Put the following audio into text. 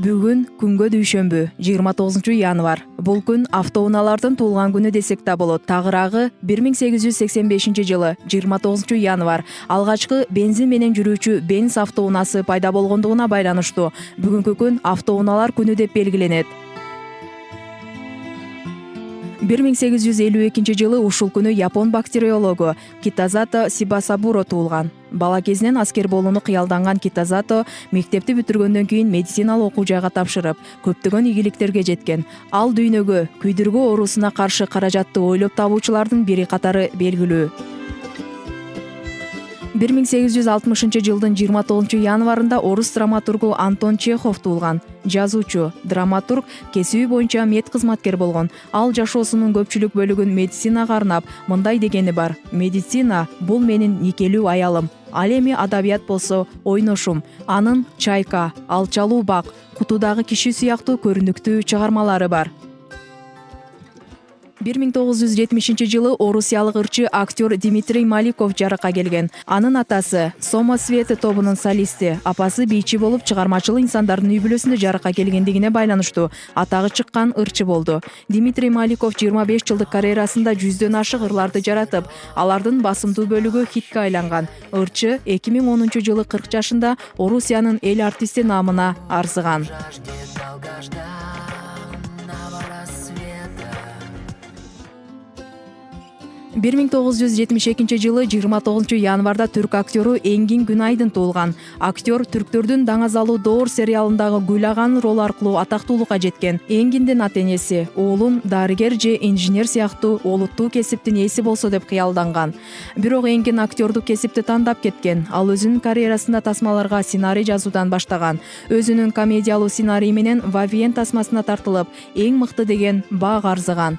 Бүгүн күнгө дүйшөмбү 29 январ. Бул күн автоунаалардын туулган күнү десек да болот. Тагыраагы 1885 жылы 29 январ алгачкы бензин менен жүрүүчү Бенц автоунаасы пайда болгондугуна байланыштуу. Бүгүнкү күн автоунаалар күнү деп белгиленет. 1852 жылы ушул күнү япон бактериологу Китазато Сибасабуро туулган. Бала кезинен аскер болууну кыялданган Китазато мектепти бүтүргөндөн кийин медициналык окуу жайга тапшырып, көптөгөн ийгиликтерге жеткен. Ал дүйнөгө күйдүргү оорусуна каршы каражатты ойлоп табуучулардын бири катары белгилүү. 1860 жылдын 29 январында орус драматургу Антон Чехов туулган. Жазуучу, драматург, кесиби боюнча мед кызматкер болгон. Ал жашоосунун көпчүлүк бөлүгүн медицинага арнап, мындай дегени бар: медицина бул менин никелүү аялым. Ал эми адабият болсо ойношум. Анын Чайка, Алчалуу бак, Кутудагы киши сыяктуу көрүнүктүү чыгармалары бар. 1970 жылы орусиялык ырчы актер Дмитрий Маликов жаракка келген. Анын атасы Сомо Света тобунун солисти, апасы бийчи болуп чыгармачыл инсандардын үй бүлөсүндө жаракка келгендигине байланыштуу атагы чыккан ырчы болду. Дмитрий Маликов 25 жылдык карьерасында 100дөн ашык ырларды жаратып, алардын басымдуу бөлүгү хитке айланган. Ырчы 2010 жылы 40 жашында Орусиянын эл артисти наамына арзыган. 1972 жылы 29 январда түрк актеру Энгин Günayдын туулган. Актер түрктөрдүн Даңазалуу Доор сериалындагы Гүлаган рол аркылуу атактуулукка жеткен. Энгиндин ата-энеси уулун дарыгер же инженер сыяктуу олуттуу кесиптин ээси болсо деп кыялданган. Бирок Энгин актердук кесипти тандап кеткен. Ал өзүнүн карьерасында тасмаларга сценарий жазуудан баштаган. Өзүнүн комедиялуу сценарий менен Вавиен тасмасына тартылып, эң мыкты деген баак арзыган.